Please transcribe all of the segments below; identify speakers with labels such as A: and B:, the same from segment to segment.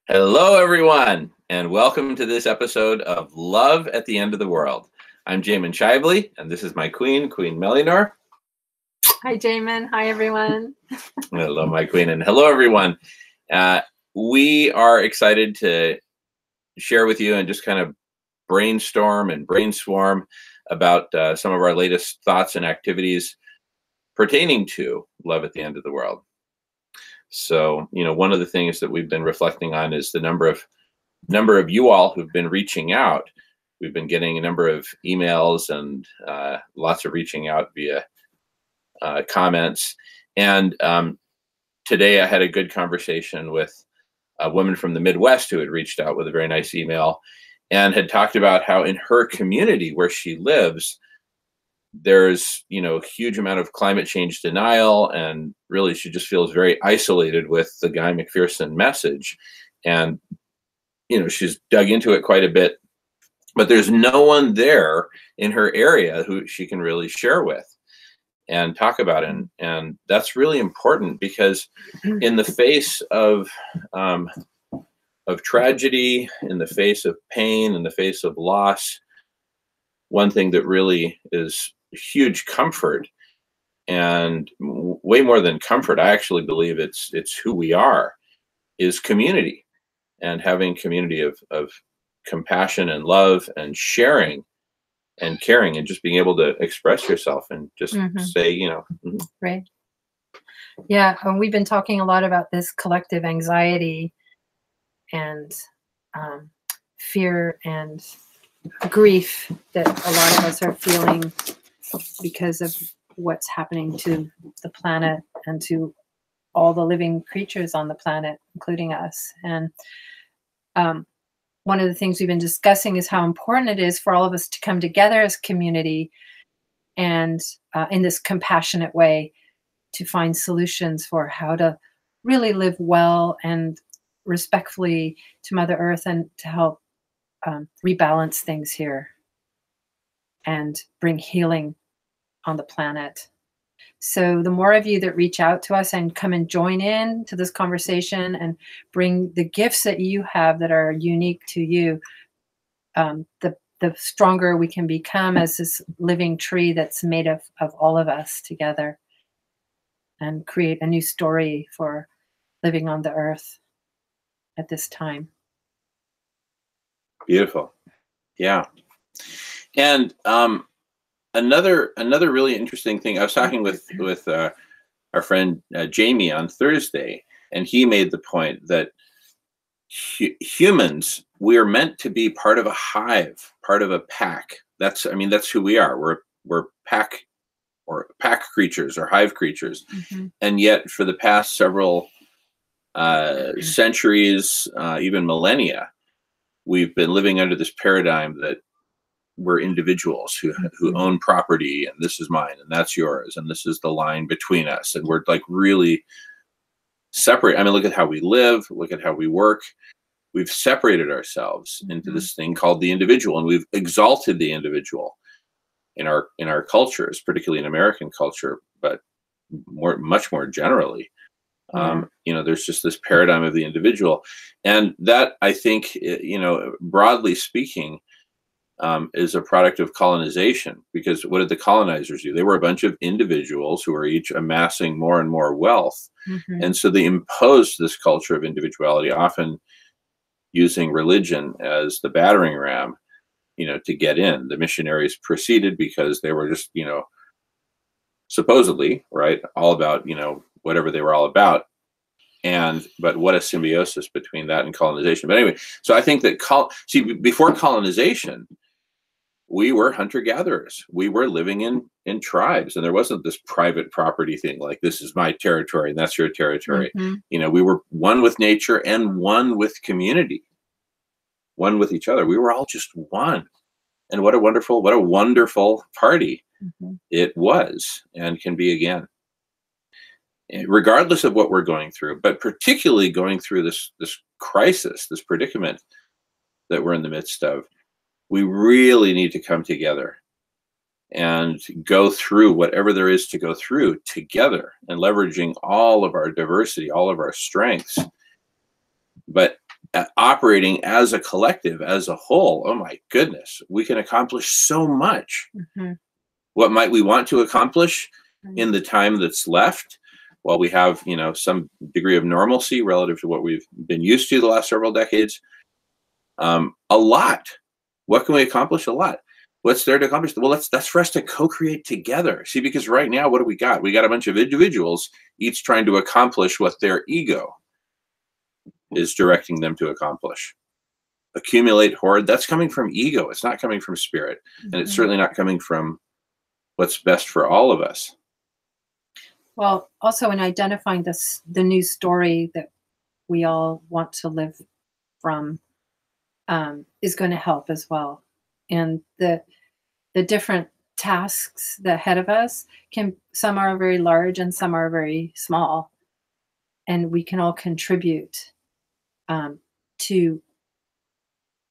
A: Hello, everyone, and welcome to this episode of Love at the End of the World. I'm Jamin Shively, and this is my queen, Queen Melinor.
B: Hi, Jamin. Hi, everyone.
A: Hello, my queen, and hello, everyone. We are excited to share with you and just kind of brainstorm and brainswarm about some of our latest thoughts and activities pertaining to Love at the End of the World. So, one of the things that we've been reflecting on is the number of you all who've been reaching out. We've been getting a number of emails and lots of reaching out via comments. And today I had a good conversation with a woman from the Midwest who had reached out with a very nice email and had talked about how in her community where she lives, there's a huge amount of climate change denial, and really she just feels very isolated with the Guy McPherson message. And she's dug into it quite a bit, but there's no one there in her area who she can really share with and talk about it. And that's really important, because in the face of tragedy, in the face of pain, in the face of loss, one thing that really is huge comfort, and way more than comfort, I actually believe it's who we are, is community, and having community of compassion and love and sharing and caring, and just being able to express yourself and just say,
B: Right. Yeah. And we've been talking a lot about this collective anxiety and fear and grief that a lot of us are feeling because of what's happening to the planet and to all the living creatures on the planet, including us. And one of the things we've been discussing is how important it is for all of us to come together as community and in this compassionate way to find solutions for how to really live well and respectfully to Mother Earth, and to help rebalance things here and bring healing on the planet. So the more of you that reach out to us and come and join in to this conversation and bring the gifts that you have that are unique to you, the stronger we can become as this living tree that's made of all of us together, and create a new story for living on the earth at this time.
A: Beautiful. Yeah. And another really interesting thing, I was talking with our friend Jamie on Thursday, and he made the point that humans, we are meant to be part of a hive, part of a pack. That's who we are. We're pack creatures or hive creatures. And yet for the past several centuries, even millennia, we've been living under this paradigm that we're individuals who own property, and this is mine and that's yours, and this is the line between us, and we're like really separate. I mean, look at how we live, look at how we work. We've separated ourselves into this thing called the individual, and we've exalted the individual in our cultures, particularly in American culture, but much more generally. There's just this paradigm of the individual, and that, I think, broadly speaking, is a product of colonization. Because what did the colonizers do? They were a bunch of individuals who were each amassing more and more wealth. And so they imposed this culture of individuality, often using religion as the battering ram, to get in. The missionaries proceeded because they were just, supposedly, right, all about, whatever they were all about. But what a symbiosis between that and colonization. But anyway, so I think that before colonization, we were hunter-gatherers. We were living in tribes, and there wasn't this private property thing like, this is my territory and that's your territory. We were one with nature and one with community, one with each other. We were all just one. And what a wonderful party it was and can be again. Regardless of what we're going through, but particularly going through this crisis, this predicament that we're in the midst of, we really need to come together and go through whatever there is to go through together, and leveraging all of our diversity, all of our strengths. But operating as a collective, as a whole, oh my goodness, we can accomplish so much.
B: Mm-hmm.
A: What might we want to accomplish
B: Mm-hmm.
A: in the time that's left while we have, some degree of normalcy relative to what we've been used to the last several decades? A lot. What can we accomplish? A lot. What's there to accomplish? Well, that's for us to co-create together. See, because right now, what do we got? We got a bunch of individuals, each trying to accomplish what their ego is directing them to accomplish. Accumulate, hoard, that's coming from ego. It's not coming from spirit. And it's certainly not coming from what's best for all of us.
B: Well, also in identifying the new story that we all want to live from is going to help as well. And the different tasks that ahead of us some are very large and some are very small, and we can all contribute to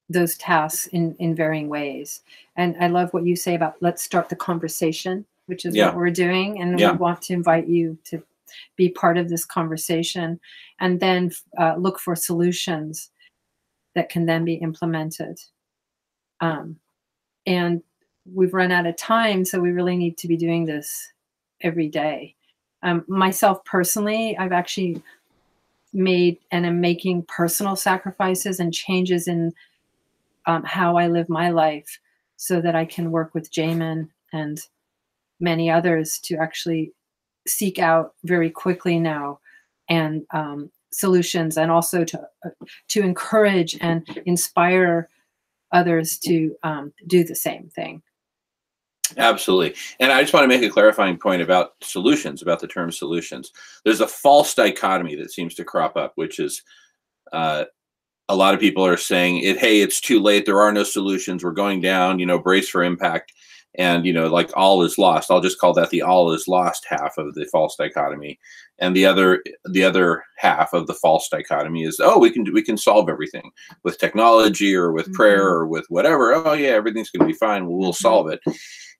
B: those tasks in varying ways. And I love what you say about let's start the conversation, which is what we're doing. And we want to invite you to be part of this conversation, and then look for solutions that can then be implemented. And we've run out of time, so we really need to be doing this every day. Myself personally, I've actually made and am making personal sacrifices and changes in how I live my life so that I can work with Jamin and many others to actually seek out very quickly now and solutions, and also to encourage and inspire others to do the same thing.
A: Absolutely. And I just want to make a clarifying point about solutions, about the term solutions. There's a false dichotomy that seems to crop up, which is a lot of people are saying, hey, it's too late. There are no solutions. We're going down, brace for impact. And, like all is lost. I'll just call that the all is lost half of the false dichotomy. And the other half of the false dichotomy is, we can solve everything with technology or with prayer or with whatever. Oh yeah, everything's going to be fine. We'll solve it.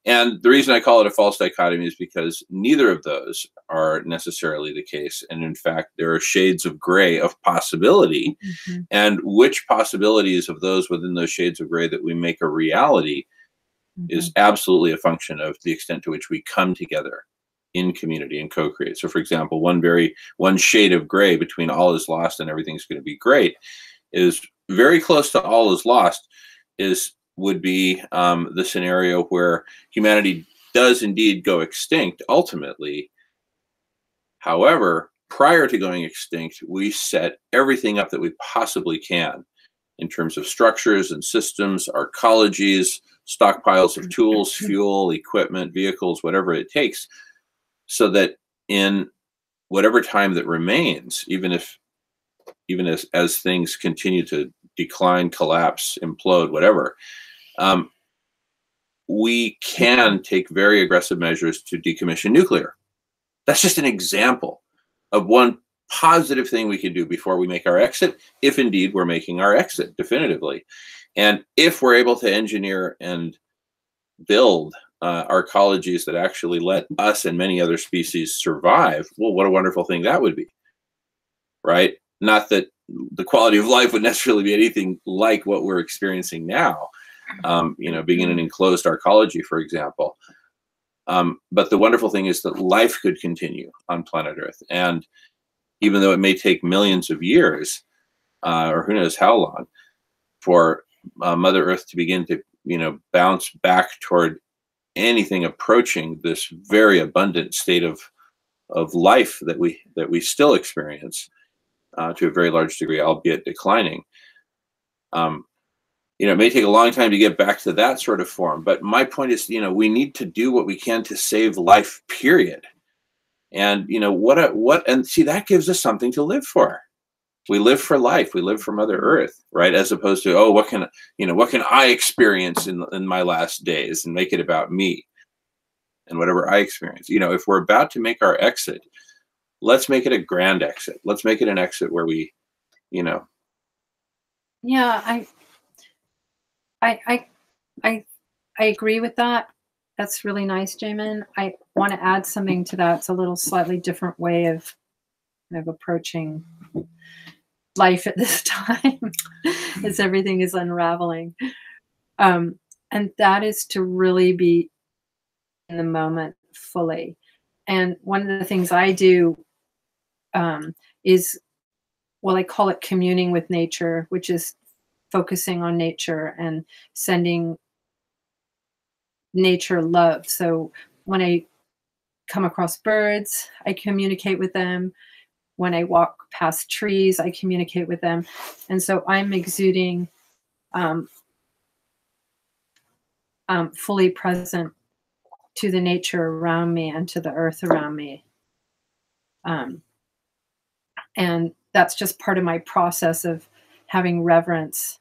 A: And the reason I call it a false dichotomy is because neither of those are necessarily the case. And in fact, there are shades of gray of possibility. And which possibilities of those within those shades of gray that we make a reality is absolutely a function of the extent to which we come together in community and co-create. So for example, one shade of gray between all is lost and everything's going to be great is very close to all is lost would be the scenario where humanity does indeed go extinct ultimately. However, prior to going extinct, we set everything up that we possibly can in terms of structures and systems, our ecologies, stockpiles of tools, fuel, equipment, vehicles, whatever it takes, so that in whatever time that remains, even as things continue to decline, collapse, implode, whatever, we can take very aggressive measures to decommission nuclear. That's just an example of one positive thing we can do before we make our exit, if indeed we're making our exit definitively. And if we're able to engineer and build our ecologies that actually let us and many other species survive, well, what a wonderful thing that would be, right? Not that the quality of life would necessarily be anything like what we're experiencing now, being in an enclosed ecology, for example. But the wonderful thing is that life could continue on planet Earth. And even though it may take millions of years, or who knows how long, for Mother Earth to begin to, bounce back toward anything approaching this very abundant state of life that we still experience to a very large degree, albeit declining. It may take a long time to get back to that sort of form, but my point is, we need to do what we can to save life, period. And and see, that gives us something to live for. We live for life. We live for Mother Earth, right? As opposed to, what can I experience in my last days and make it about me and whatever I experience. If we're about to make our exit, let's make it a grand exit. Let's make it an exit where we,
B: Yeah, I agree with that. That's really nice, Jamin. I want to add something to that. It's a little slightly different way of approaching life at this time as everything is unraveling. And that is to really be in the moment fully. And one of the things I do is, well, I call it communing with nature, which is focusing on nature and sending nature love. So when I come across birds, I communicate with them. When I walk past trees, I communicate with them. And so I'm exuding fully present to the nature around me and to the earth around me. And that's just part of my process of having reverence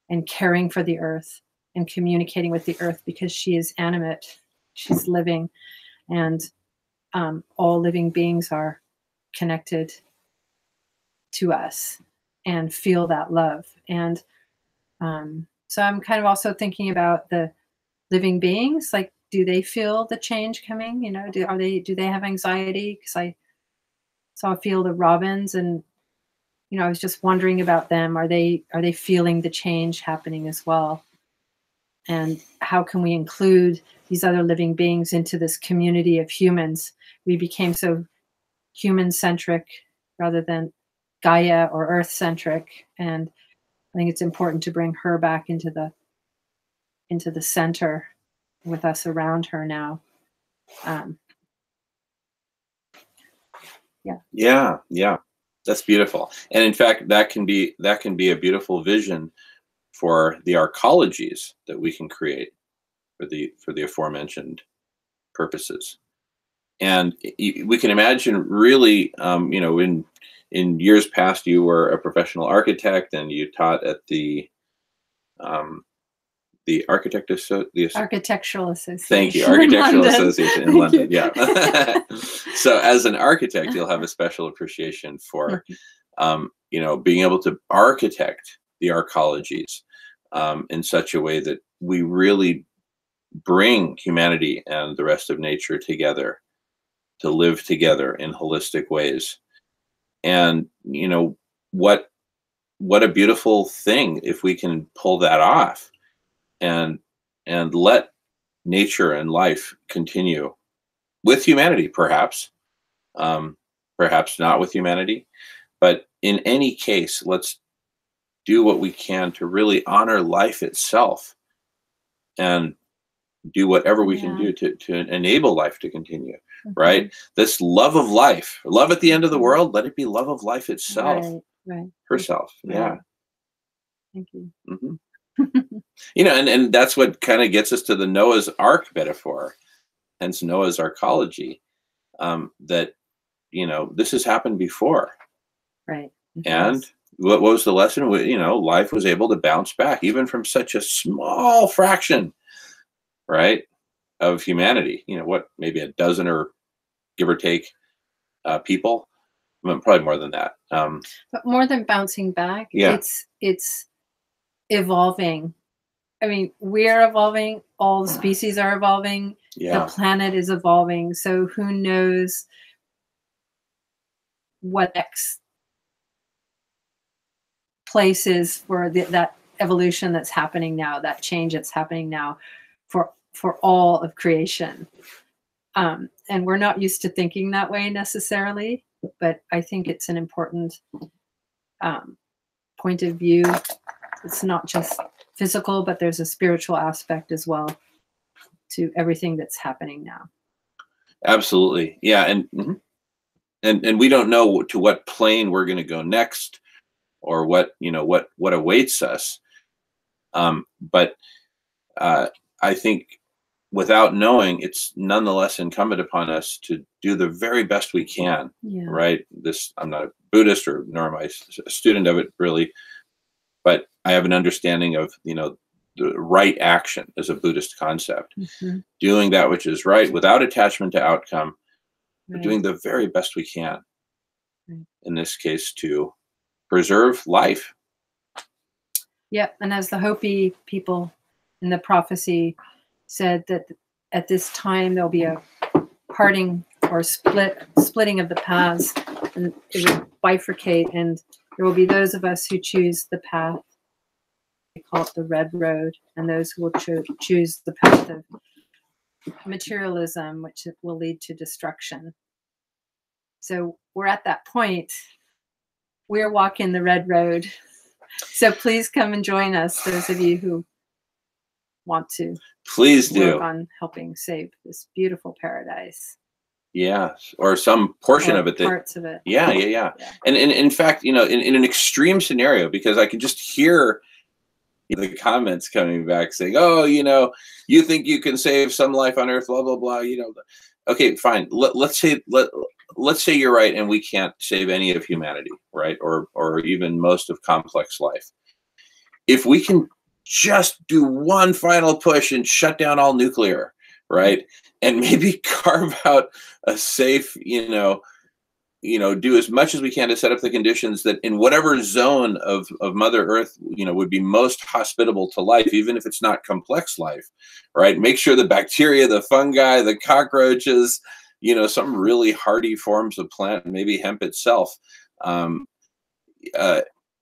B: and caring for the earth and communicating with the earth, because she is animate, she's living, and all living beings are connected to us and feel that love. And so I'm kind of also thinking about the living beings, like, do they feel the change coming? You know, do they have anxiety? Because I saw a field of robins, and you know, I was just wondering about them. Are they feeling the change happening as well? And how can we include these other living beings into this community of humans? We became so human-centric rather than Gaia or Earth-centric, and I think it's important to bring her back into the center with us around her now.
A: Yeah. That's beautiful. And in fact, that can be a beautiful vision for the arcologies that we can create for the aforementioned purposes. And we can imagine, really, you know, in years past, you were a professional architect and you taught at the
B: Architectural Association.
A: Thank you, Architectural
B: London.
A: Association in London. Yeah. So as an architect, you'll have a special appreciation for, you know, being able to architect the arcologies in such a way that we really bring humanity and the rest of nature together to live together in holistic ways. And, you know, what a beautiful thing if we can pull that off and let nature and life continue with humanity, perhaps not with humanity, but in any case, let's do what we can to really honor life itself and do whatever we can do to enable life to continue. Right? This love of life, love at the end of the world, let it be love of life itself.
B: Right.
A: Herself.
B: Right.
A: Yeah.
B: Thank you.
A: You know, and that's what kind of gets us to the Noah's Ark metaphor, hence Noah's arcology, that, you know, this has happened before.
B: Right.
A: And what was the lesson? You know, life was able to bounce back even from such a small fraction, right, of humanity. You know, what, maybe a dozen or give or take people, probably more than that.
B: But more than bouncing back, it's evolving. I mean, we're evolving, all the species are evolving, the planet is evolving. So who knows what next place is for that evolution that's happening now, that change that's happening now for all of creation. And we're not used to thinking that way necessarily, but I think it's an important point of view. It's not just physical, but there's a spiritual aspect as well to everything that's happening now.
A: Absolutely. Yeah. And we don't know to what plane we're going to go next, or what, you know, what awaits us. But I think without knowing, it's nonetheless incumbent upon us to do the very best we can. Right. I'm not a Buddhist, or nor am I a student of it really, but I have an understanding of, you know, the right action as a Buddhist concept, doing that which is right without attachment to outcome, but doing the very best we can, in this case, to preserve life.
B: Yep. And as the Hopi people in the prophecy said, that at this time there'll be a parting or splitting of the paths, and it would bifurcate, and There will be those of us who choose the path, we call it the red road, and those who will choose the path of materialism, which will lead to destruction. So we're at that point. We're walking the red road. So please come and join us, those of you who want to
A: Please do.
B: work on helping save this beautiful paradise.
A: Yeah, or some portion of it.
B: Parts of it.
A: Yeah. And in fact, in an extreme scenario, because I can just hear the comments coming back saying, oh, you think you can save some life on Earth, blah, blah, blah, Okay, fine. Let's say you're right and we can't save any of humanity, right? Or even most of complex life. If we can just do one final push and shut down all nuclear, right? And maybe carve out a safe, do as much as we can to set up the conditions that in whatever zone of Mother Earth, would be most hospitable to life, even if it's not complex life, right? Make sure the bacteria, the fungi, the cockroaches, some really hardy forms of plant, maybe hemp itself,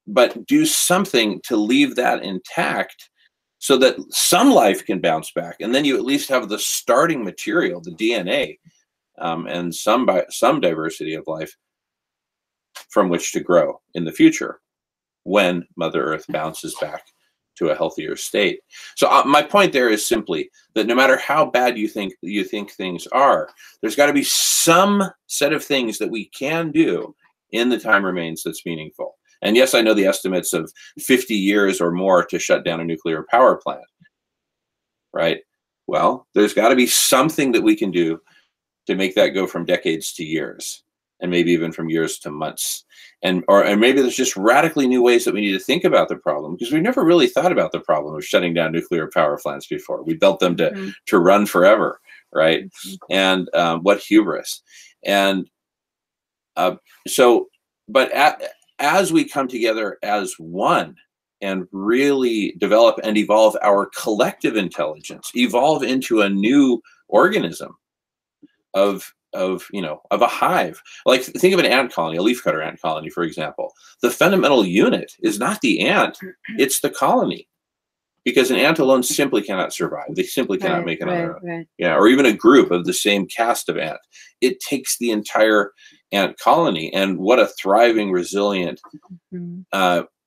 A: but do something to leave that intact so that some life can bounce back. And then you at least have the starting material, the DNA, and some diversity of life from which to grow in the future when Mother Earth bounces back to a healthier state. So my point there is simply that no matter how bad you think things are, there's got to be some set of things that we can do in the time remains that's meaningful. And yes, I know the estimates of 50 years or more to shut down a nuclear power plant, right? Well, there's got to be something that we can do to make that go from decades to years, and maybe even from years to months. And maybe there's just radically new ways that we need to think about the problem, because we've never really thought about the problem of shutting down nuclear power plants before. We built them to run forever, right? And what hubris. And as we come together as one and really develop and evolve our collective intelligence, evolve into a new organism of a hive. Like, think of an ant colony, a leafcutter ant colony, for example. The fundamental unit is not the ant, it's the colony. Because an ant alone simply cannot survive. They simply cannot make another.
B: Right.
A: Yeah, or even a group of the same caste of ant. It takes the entire ant colony, and what a thriving, resilient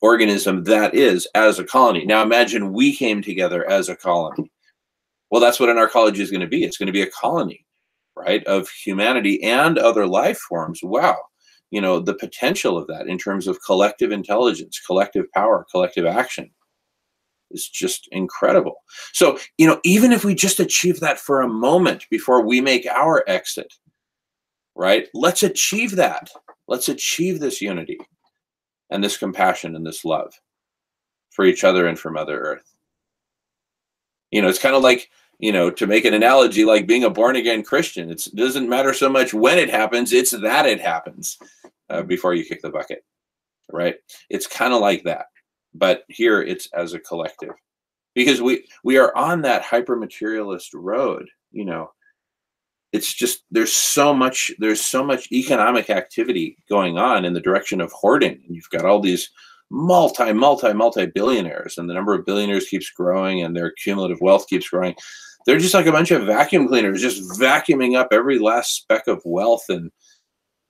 A: organism that is as a colony. Now imagine we came together as a colony. Well, that's what an arcology is going to be. It's going to be a colony, right, of humanity and other life forms. Wow. The potential of that in terms of collective intelligence, collective power, collective action is just incredible. So, even if we just achieve that for a moment before we make our exit, right? Let's achieve that. Let's achieve this unity and this compassion and this love for each other and for Mother Earth. It's kind of like, to make an analogy, like being a born-again Christian. It doesn't matter so much when it happens, it's that it happens before you kick the bucket, right? It's kind of like that. But here it's as a collective. Because we are on that hyper-materialist road, It's just there's so much economic activity going on in the direction of hoarding. And you've got all these multi-billionaires, and the number of billionaires keeps growing and their cumulative wealth keeps growing. They're just like a bunch of vacuum cleaners, just vacuuming up every last speck of wealth and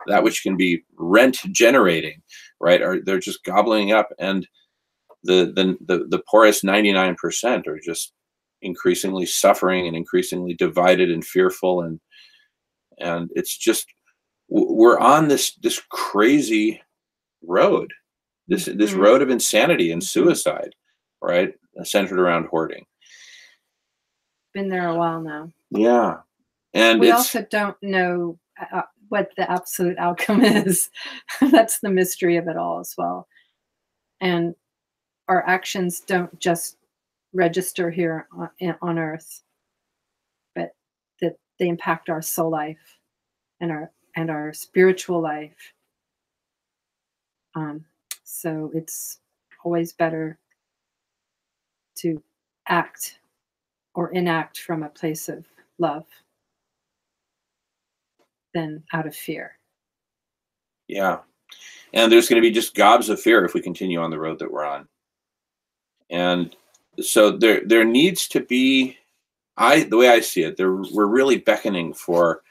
A: that which can be rent generating, right? Or they're just gobbling up, and the poorest 99% are just increasingly suffering and increasingly divided and fearful, and it's just we're on this crazy road, this road of insanity and suicide, right? Centered around hoarding.
B: Been there a while now.
A: Yeah, and
B: we also don't know what the absolute outcome is. That's the mystery of it all as well. And our actions don't just register here on Earth, but that they impact our soul life and our spiritual life. So it's always better to act or enact from a place of love than out of fear.
A: Yeah. And there's going to be just gobs of fear if we continue on the road that we're on. And so there needs to be, the way I see it, we're really beckoning for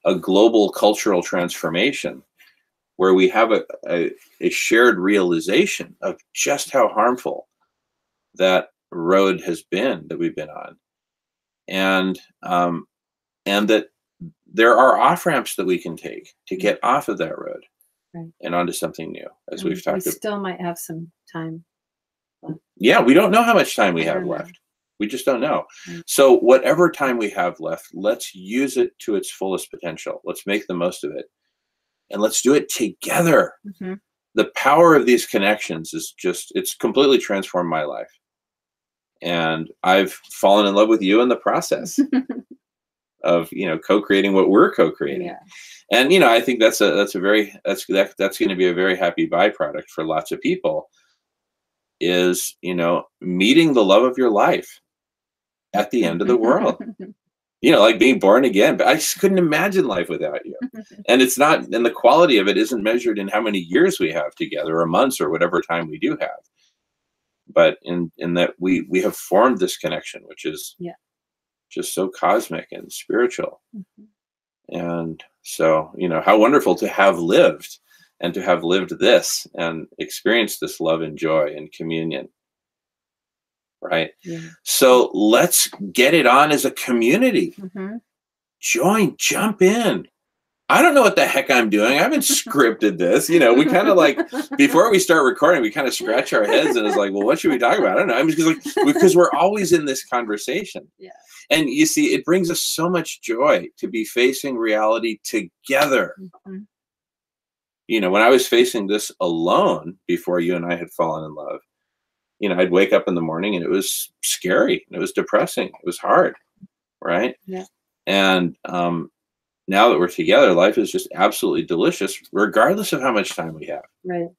A: a global cultural transformation where we have a shared realization of just how harmful that road has been that we've been on. And that there are off ramps that we can take to get off of that road, right, and onto something new, as we've talked about.
B: We still might have some time left.
A: Yeah, we don't know how much time we have left. We just don't know. Right. So whatever time we have left, let's use it to its fullest potential. Let's make the most of it. And let's do it together. Mm-hmm. The power of these connections is it's completely transformed my life. And I've fallen in love with you in the process of, co-creating what we're co-creating. Yeah. And, I think that's going to be a very happy byproduct for lots of people is, meeting the love of your life at the end of the world. Like being born again. But I just couldn't imagine life without you. And it's not, and the quality of it isn't measured in how many years we have together or months or whatever time we do have. But in that we have formed this connection, which is just so cosmic and spiritual. Mm-hmm. And so, how wonderful to have lived and to have lived this and experienced this love and joy and communion. Right. Yeah. So let's get it on as a community. Mm-hmm. Jump in. I don't know what the heck I'm doing. I haven't scripted this. We kind of like, before we start recording, we kind of scratch our heads and it's like, well, what should we talk about? I don't know. I mean, because we're always in this conversation. Yeah. And you see, it brings us so much joy to be facing reality together. Mm-hmm. When I was facing this alone before you and I had fallen in love, I'd wake up in the morning and it was scary. It was depressing. It was hard. Right. Yeah. And, now that we're together, life is just absolutely delicious, regardless of how much time we have. Right.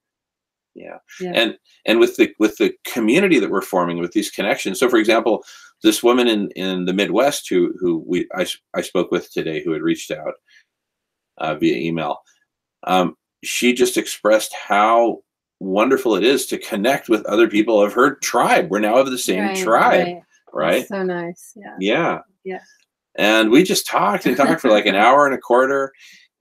A: Yeah. And with the community that we're forming with these connections. So, for example, this woman in the Midwest who I spoke with today, who had reached out via email, she just expressed how wonderful it is to connect with other people of her tribe. We're now of the same tribe. Right.
B: That's so nice. Yeah.
A: Yeah. Yeah. And we just talked for like an hour and a quarter.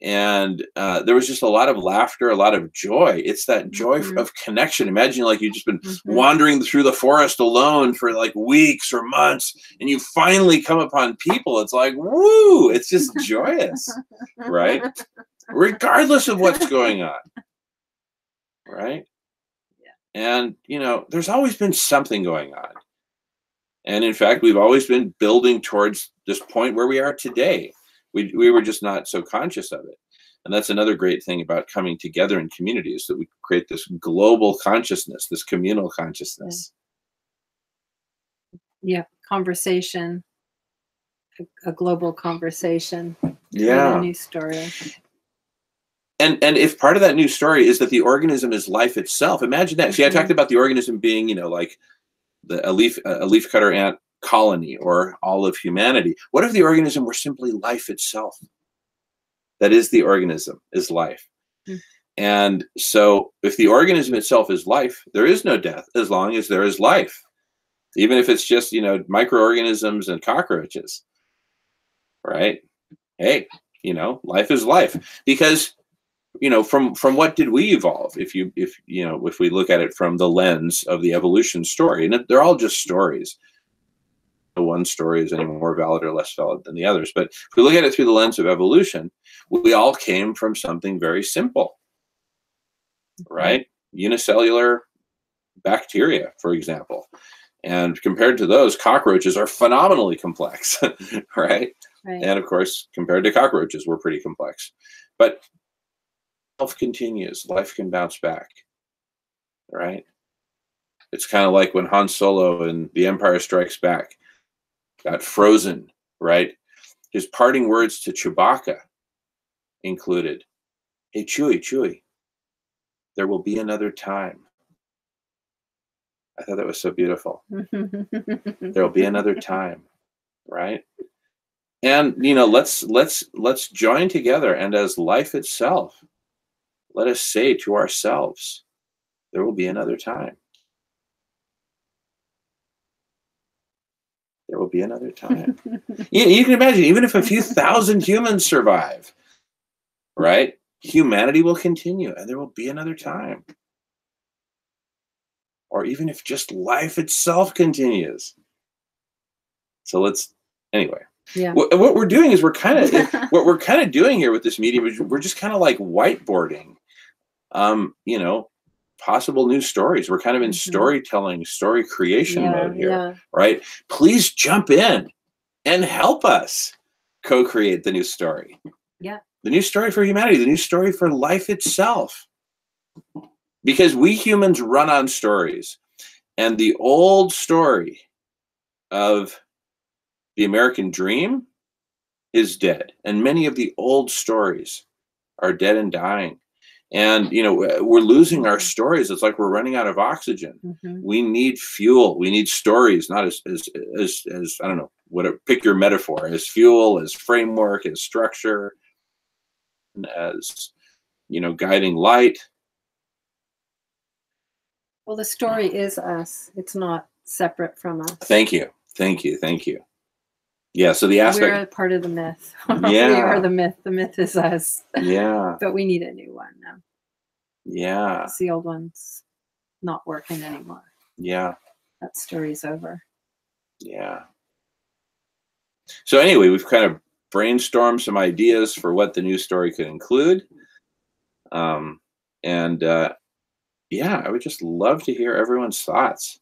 A: And there was just a lot of laughter, a lot of joy. It's that joy of connection. Imagine like you've just been wandering through the forest alone for like weeks or months, and you finally come upon people. It's like, woo, it's just joyous, right? Regardless of what's going on, right? Yeah. And, there's always been something going on. And in fact, we've always been building towards this point where we are today. We were just not so conscious of it. And that's another great thing about coming together in communities, that we create this global consciousness, this communal consciousness.
B: Yeah. Conversation, a global conversation.
A: Yeah.
B: A new story.
A: And if part of that new story is that the organism is life itself, imagine that. See, I talked about the organism being, like a leaf cutter ant colony or all of humanity. What if the organism were simply life itself? That is, the organism is life. Mm. And so if the organism itself is life, there is no death as long as there is life, even if it's just, microorganisms and cockroaches, right? Hey, life is life, because from what did we evolve? If we look at it from the lens of the evolution story, and they're all just stories. No one story is any more valid or less valid than the others. But if we look at it through the lens of evolution, we all came from something very simple, right? Unicellular bacteria, for example. And compared to those, cockroaches are phenomenally complex, right? And of course, compared to cockroaches, we're pretty complex. But life continues. Life can bounce back, right? It's kind of like when Han Solo in The Empire Strikes Back got frozen, right? His parting words to Chewbacca included, "Hey, Chewie, there will be another time." I thought that was so beautiful. There will be another time, right? And let's join together, and as life itself, let us say to ourselves, there will be another time. There will be another time. You can imagine, even if a few thousand humans survive, right? Humanity will continue and there will be another time. Or even if just life itself continues. So anyway.
B: Yeah.
A: What we're doing is what we're kind of doing here with this medium is we're just kind of like whiteboarding, possible new stories. We're kind of in storytelling, story creation mode here, right? Please jump in and help us co-create the new story.
B: Yeah.
A: The new story for humanity, the new story for life itself. Because we humans run on stories. And the old story of the American dream is dead. And many of the old stories are dead and dying. And, we're losing our stories. It's like we're running out of oxygen. We need fuel. We need stories, not as I don't know, pick your metaphor, as fuel, as framework, as structure, as, guiding light.
B: Well, the story is us. It's not separate from us.
A: Thank you. Thank you. Thank you. Yeah. So the aspect.
B: We're a part of the myth.
A: Yeah.
B: We are the myth. The myth is us.
A: Yeah.
B: But we need a new one now.
A: Yeah.
B: The old one's not working anymore.
A: Yeah.
B: That story's over.
A: Yeah. So anyway, we've kind of brainstormed some ideas for what the new story could include. I would just love to hear everyone's thoughts.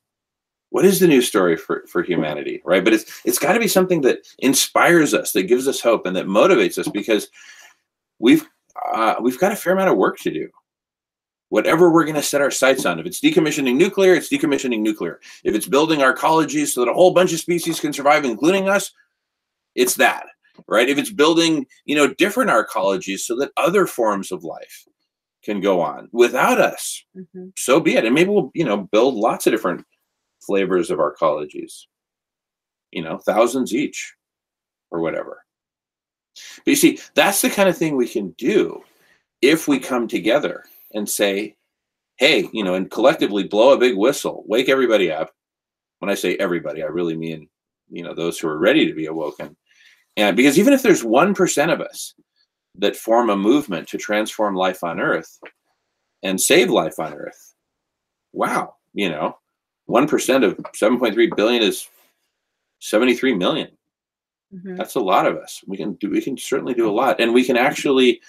A: What is the new story for humanity, right? But it's got to be something that inspires us, that gives us hope, and that motivates us, because we've got a fair amount of work to do. Whatever we're going to set our sights on, if it's decommissioning nuclear, it's decommissioning nuclear. If it's building our ecologies so that a whole bunch of species can survive, including us, it's that, right? If it's building, different ecologies so that other forms of life can go on without us, so be it. And maybe we'll, build lots of different flavors of our ecologies, thousands each or whatever. But you see, that's the kind of thing we can do if we come together and say, hey, and collectively blow a big whistle, wake everybody up. When I say everybody, I really mean, those who are ready to be awoken. And because even if there's 1% of us that form a movement to transform life on Earth and save life on Earth, wow, 1% of 7.3 billion is 73 million. That's a lot of us. We can certainly do a lot, and we can actually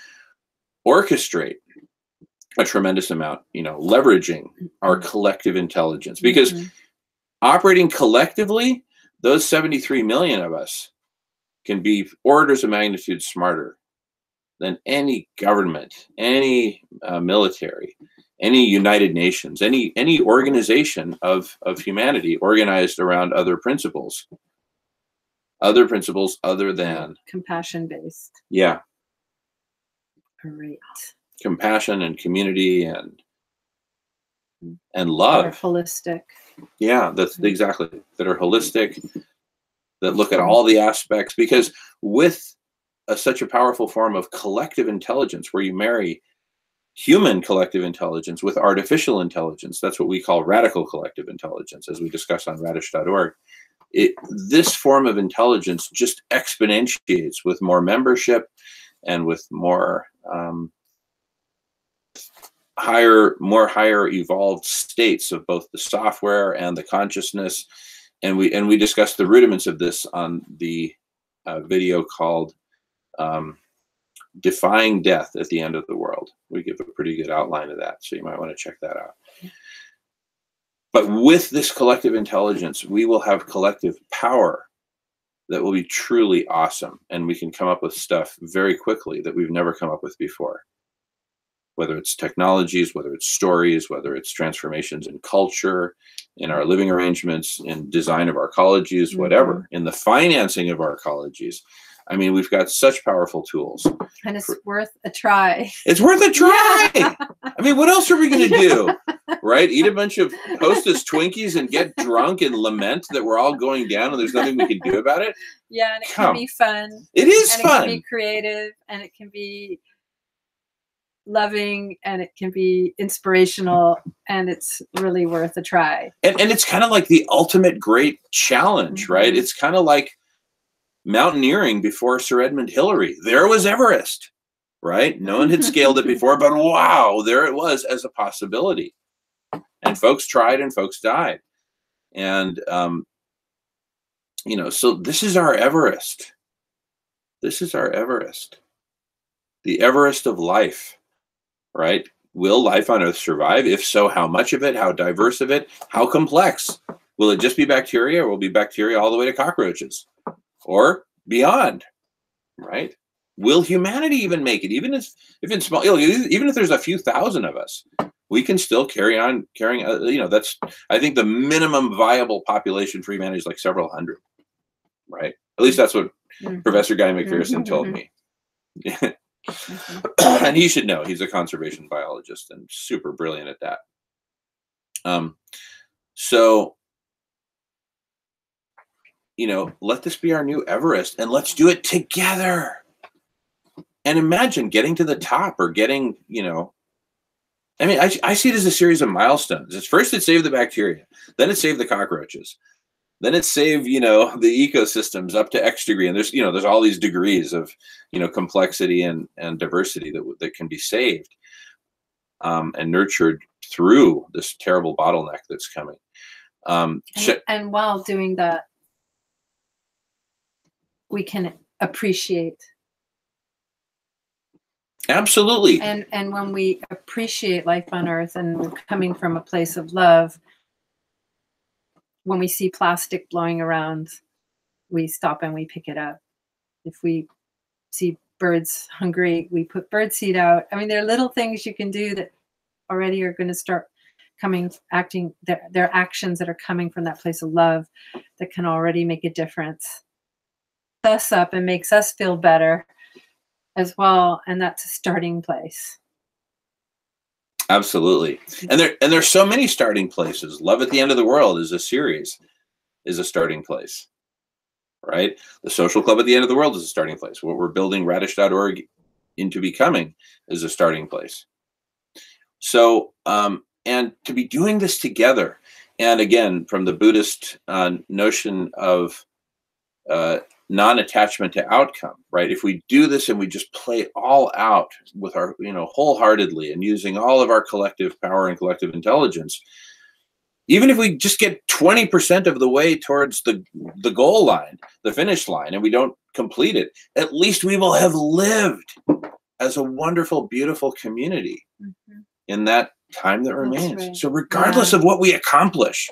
A: orchestrate a tremendous amount, leveraging our collective intelligence, because operating collectively, those 73 million of us can be orders of magnitude smarter than any government, any military, any United Nations, any organization of humanity organized around other principles other than
B: compassion-based.
A: Yeah.
B: Great.
A: Compassion and community and love.
B: Or holistic.
A: Yeah, that's exactly, that are holistic, that look at all the aspects, because with such a powerful form of collective intelligence, where you marry human collective intelligence with artificial intelligence, that's what we call radical collective intelligence, as we discuss on radish.org. This form of intelligence just exponentiates with more membership and with more higher evolved states of both the software and the consciousness. And we discussed the rudiments of this on the video called Defying Death at the End of the World. We give a pretty good outline of that, so you might want to check that out. But with this collective intelligence, we will have collective power that will be truly awesome, and we can come up with stuff very quickly that we've never come up with before. Whether it's technologies, whether it's stories, whether it's transformations in culture, in our living arrangements, in design of our ecologies, whatever, in the financing of our ecologies. I mean, we've got such powerful tools.
B: And it's worth a try.
A: It's worth a try. Yeah. I mean, what else are we going to do? Right? Eat a bunch of Hostess Twinkies and get drunk and lament that we're all going down and there's nothing we can do about it?
B: Yeah, and it can be fun.
A: It is fun.
B: It can be creative, and it can be loving, and it can be inspirational, and it's really worth a try.
A: And it's kind of like the ultimate great challenge, right? It's kind of like mountaineering before Sir Edmund Hillary. There was Everest, right? No one had scaled it before, but wow, there it was as a possibility. And folks tried and folks died. And, so this is our Everest. This is our Everest. The Everest of life, right? Will life on Earth survive? If so, how much of it? How diverse of it? How complex? Will it just be bacteria, or will it be bacteria all the way to cockroaches? Or beyond, right? Will humanity even make it? Even if it's small, even if there's a few thousand of us, we can still carry on carrying. That's, I think, the minimum viable population for humanity is like several hundred, right? At least that's what Professor Guy McPherson told me. And he should know. He's a conservation biologist and super brilliant at that. So, let this be our new Everest, and let's do it together. And imagine getting to the top, or getting, I see it as a series of milestones. It's first it saved the bacteria, then it saved the cockroaches, then it saved, the ecosystems up to X degree. And there's all these degrees of, complexity and diversity that can be saved and nurtured through this terrible bottleneck that's coming.
B: And while doing that, we can appreciate.
A: Absolutely.
B: And when we appreciate life on Earth, and we're coming from a place of love, when we see plastic blowing around, we stop and we pick it up. If we see birds hungry, we put bird seed out. I mean, there are little things you can do that already are going to start acting. They're actions that are coming from that place of love that can already make a difference. Us up and makes us feel better as well, and that's a starting place.
A: Absolutely. And there's so many starting places. Love at the End of the World is a series, is a starting place, right? The Social Club at the End of the World is a starting place. What we're building Radish.org into becoming is a starting place. So, and to be doing this together, and again, from the Buddhist notion of non-attachment to outcome, right? If we do this and we just play all out with our, wholeheartedly, and using all of our collective power and collective intelligence, even if we just get 20% of the way towards the goal line, the finish line, and we don't complete it, at least we will have lived as a wonderful, beautiful community in that time that remains. Right. So regardless of what we accomplish,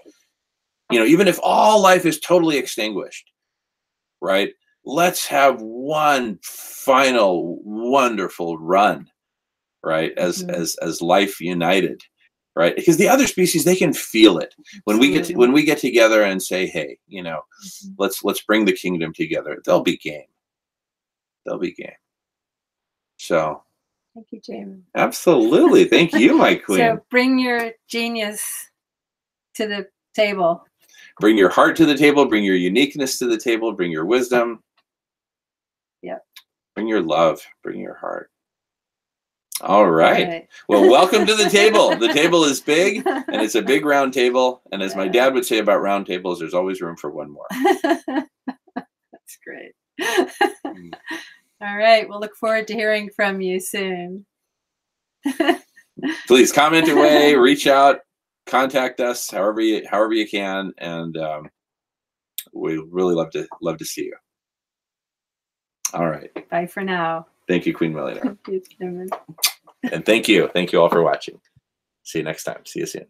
A: even if all life is totally extinguished, right? Let's have one final wonderful run, right? As life united, right? Because the other species, they can feel it when we get together and say, hey, let's bring the kingdom together. They'll be game. They'll be game. So.
B: Thank you, Jamie.
A: Absolutely. Thank you, my queen.
B: So bring your genius to the table.
A: Bring your heart to the table, bring your uniqueness to the table, bring your wisdom.
B: Yep.
A: Bring your love, bring your heart. All right. Well, welcome to the table. The table is big, and it's a big round table. And as my dad would say about round tables, there's always room for one more.
B: That's great. All right. We'll look forward to hearing from you soon.
A: Please comment away, reach out. Contact us however you can, and we really love to see you. All right.
B: Bye for now.
A: Thank you, Queen Melina.
B: Thank you, Kevin.
A: And thank you all for watching. See you next time. See you soon.